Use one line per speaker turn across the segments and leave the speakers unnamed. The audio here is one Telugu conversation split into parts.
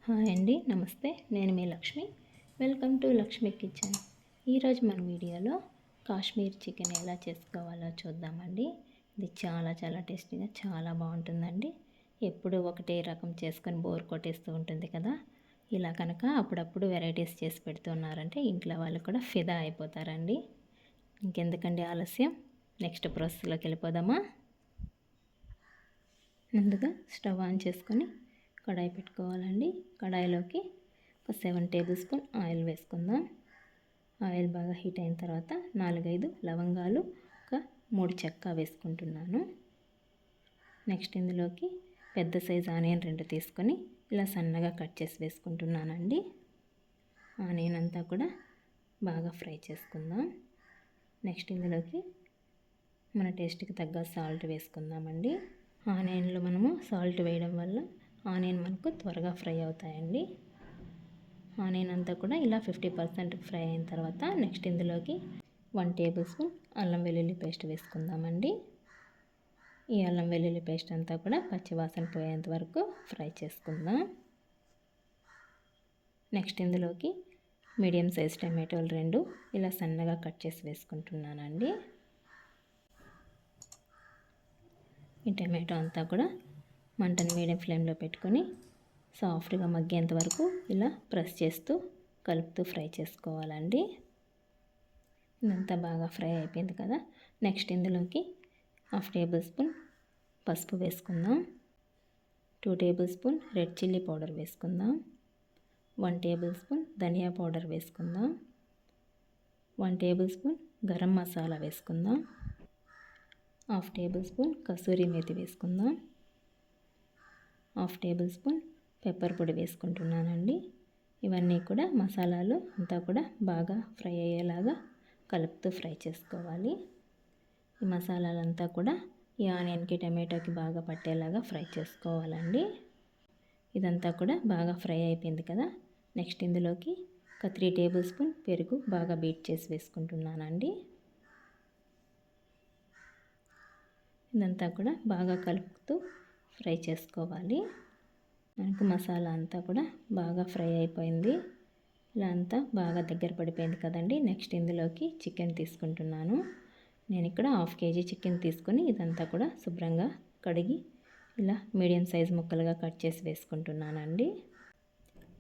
హాయ్ అండి, నమస్తే. నేను మీ Lakshmi. Welcome to Lakshmi kitchen. ఈరోజు మన వీడియోలో కాశ్మీర్ చికెన్ ఎలా చేసుకోవాలో చూద్దామండి. ఇది చాలా చాలా టేస్టీగా చాలా బాగుంటుందండి. ఎప్పుడు ఒకటే రకం చేసుకొని బోర్ కొట్టేస్తూ ఉంటుంది కదా. ఇలా కనుక అప్పుడప్పుడు వెరైటీస్ చేసి పెడుతున్నారంటే ఇంట్లో వాళ్ళు కూడా ఫిదా అయిపోతారండి. ఇంకెందుకండి ఆలస్యం, నెక్స్ట్ ప్రాసెస్లోకి వెళ్ళిపోదామా. ముందుగా స్టవ్ ఆన్ చేసుకొని కడాయి పెట్టుకోవాలండి. కడాయిలోకి ఒక 7 టేబుల్ స్పూన్ ఆయిల్ వేసుకుందాం. ఆయిల్ బాగా హీట్ అయిన తర్వాత 4-5 లవంగాలు, ఒక 3 చెక్క వేసుకుంటున్నాను. నెక్స్ట్ ఇందులోకి పెద్ద సైజు ఆనియన్ 2 తీసుకొని ఇలా సన్నగా కట్ చేసి వేసుకుంటున్నానండి. ఆనియన్ అంతా కూడా బాగా ఫ్రై చేసుకుందాం. నెక్స్ట్ ఇందులోకి మన టేస్ట్కి తగ్గ సాల్ట్ వేసుకుందామండి. ఆనియన్లో మనము సాల్ట్ వేయడం వల్ల ఆనియన్ మనకు త్వరగా ఫ్రై అవుతాయండి. ఆనియన్ అంతా కూడా ఇలా 50% ఫ్రై అయిన తర్వాత నెక్స్ట్ ఇందులోకి 1 టేబుల్ స్పూన్ అల్లం వెల్లుల్లి పేస్ట్ వేసుకుందామండి. ఈ అల్లం వెల్లుల్లి పేస్ట్ అంతా కూడా పచ్చివాసన పోయేంత వరకు ఫ్రై చేసుకుందాం. నెక్స్ట్ ఇందులోకి మీడియం సైజ్ టమాటోలు 2 ఇలా సన్నగా కట్ చేసి వేసుకుంటున్నానండి. ఈ టమాటో అంతా కూడా మంటను మీడియం ఫ్లేమ్లో పెట్టుకొని సాఫ్ట్గా మగ్గేంత వరకు ఇలా ప్రెస్ చేస్తూ కలుపుతూ ఫ్రై చేసుకోవాలండి. ఇదంతా బాగా ఫ్రై అయిపోయింది కదా. నెక్స్ట్ ఇందులోకి 1/2 టేబుల్ స్పూన్ పసుపు వేసుకుందాం. 2 table spoon red chilli powder వేసుకుందాం. 1 టేబుల్ స్పూన్ ధనియా పౌడర్ వేసుకుందాం. 1 టేబుల్ స్పూన్ గరం మసాలా వేసుకుందాం. 1/2 టేబుల్ స్పూన్ కసూరి మేతి వేసుకుందాం. 1/2 టేబుల్ స్పూన్ పెప్పర్ పొడి వేసుకుంటున్నానండి. ఇవన్నీ కూడా మసాలాలు అంతా కూడా బాగా ఫ్రై అయ్యేలాగా కలుపుతూ ఫ్రై చేసుకోవాలి. ఈ మసాలాలంతా కూడా ఈ ఆనియన్కి టమాటోకి బాగా పట్టేలాగా ఫ్రై చేసుకోవాలండి. ఇదంతా కూడా బాగా ఫ్రై అయిపోయింది కదా. నెక్స్ట్ ఇందులోకి ఒక 3 టేబుల్ స్పూన్ పెరుగు బాగా బీట్ చేసి వేసుకుంటున్నానండి. ఇదంతా కూడా బాగా కలుపుతూ ఫ్రై చేసుకోవాలి. మనకు మసాలా అంతా కూడా బాగా ఫ్రై అయిపోయింది. ఇలా అంతా బాగా దగ్గర పడిపోయింది కదండి. నెక్స్ట్ ఇందులోకి చికెన్ తీసుకుంటున్నాను. నేను ఇక్కడ 1/2 కేజీ చికెన్ తీసుకొని ఇదంతా కూడా శుభ్రంగా కడిగి ఇలా మీడియం సైజ్ ముక్కలుగా కట్ చేసి వేసుకుంటున్నానండి.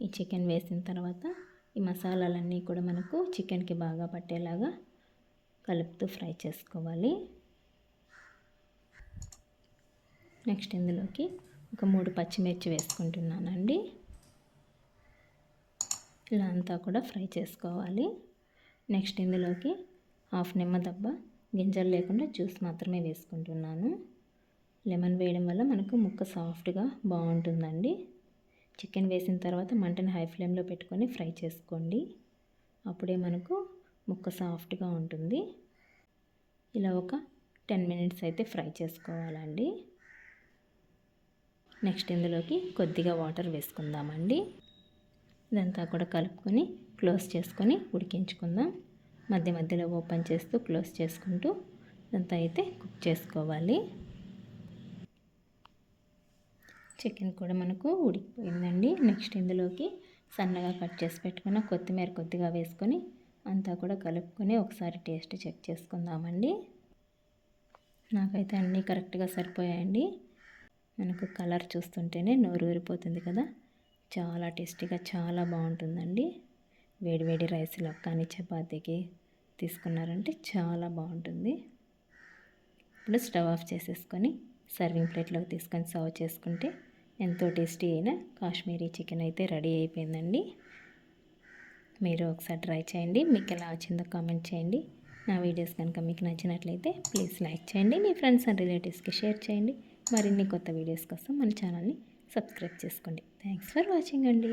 ఈ చికెన్ వేసిన తర్వాత ఈ మసాలాలన్నీ కూడా మనకు చికెన్కి బాగా పట్టేలాగా కలుపుతూ ఫ్రై చేసుకోవాలి. నెక్స్ట్ ఇందులోకి ఒక 3 పచ్చిమిర్చి వేసుకుంటున్నానండి. ఇలా అంతా కూడా ఫ్రై చేసుకోవాలి. నెక్స్ట్ ఇందులోకి 1/2 నిమ్మ దబ్బ గింజలు లేకుండా జ్యూస్ మాత్రమే వేసుకుంటున్నాను. లెమన్ వేయడం వల్ల మనకు ముక్క సాఫ్ట్గా బాగుంటుందండి. చికెన్ వేసిన తర్వాత మంటని హై ఫ్లేమ్లో పెట్టుకొని ఫ్రై చేసుకోండి. అప్పుడే మనకు ముక్క సాఫ్ట్గా ఉంటుంది. ఇలా ఒక 10 మినిట్స్ అయితే ఫ్రై చేసుకోవాలండి. నెక్స్ట్ ఇందులోకి కొద్దిగా వాటర్ వేసుకుందామండి. ఇదంతా కూడా కలుపుకొని క్లోజ్ చేసుకొని ఉడికించుకుందాం. మధ్య మధ్యలో ఓపెన్ చేస్తూ క్లోజ్ చేసుకుంటూ ఇదంతా అయితే కుక్ చేసుకోవాలి. చికెన్ కూడా మనకు ఉడికిపోయిందండి. నెక్స్ట్ ఇందులోకి సన్నగా కట్ చేసి పెట్టుకున్న కొత్తిమీర కొద్దిగా వేసుకొని అంతా కూడా కలుపుకొని ఒకసారి టేస్ట్ చెక్ చేసుకుందామండి. నాకైతే అన్నీ కరెక్ట్గా సరిపోయాయండి. మనకు కలర్ చూస్తుంటేనే నోరు ఊరిపోతుంది కదా. చాలా టేస్టీగా చాలా బాగుంటుందండి. వేడివేడి రైస్లో కానీ చపాతీకి తీసుకున్నారంటే చాలా బాగుంటుంది. ఇప్పుడు స్టవ్ ఆఫ్ చేసేసుకొని సర్వింగ్ ప్లేట్లోకి తీసుకొని సర్వ్ చేసుకుంటే ఎంతో టేస్టీ అయిన కాశ్మీరీ చికెన్ అయితే రెడీ అయిపోయిందండి. మీరు ఒకసారి ట్రై చేయండి. మీకు ఎలా వచ్చిందో కామెంట్ చేయండి. నా వీడియోస్ కనుక మీకు నచ్చినట్లయితే ప్లీజ్ లైక్ చేయండి. మీ ఫ్రెండ్స్ అండ్ రిలేటివ్స్కి షేర్ చేయండి. మరిన్ని కొత్త వీడియోస్ కోసం మన ఛానల్ని సబ్స్క్రైబ్ చేసుకోండి. థ్యాంక్స్ ఫర్ వాచింగ్ అండి.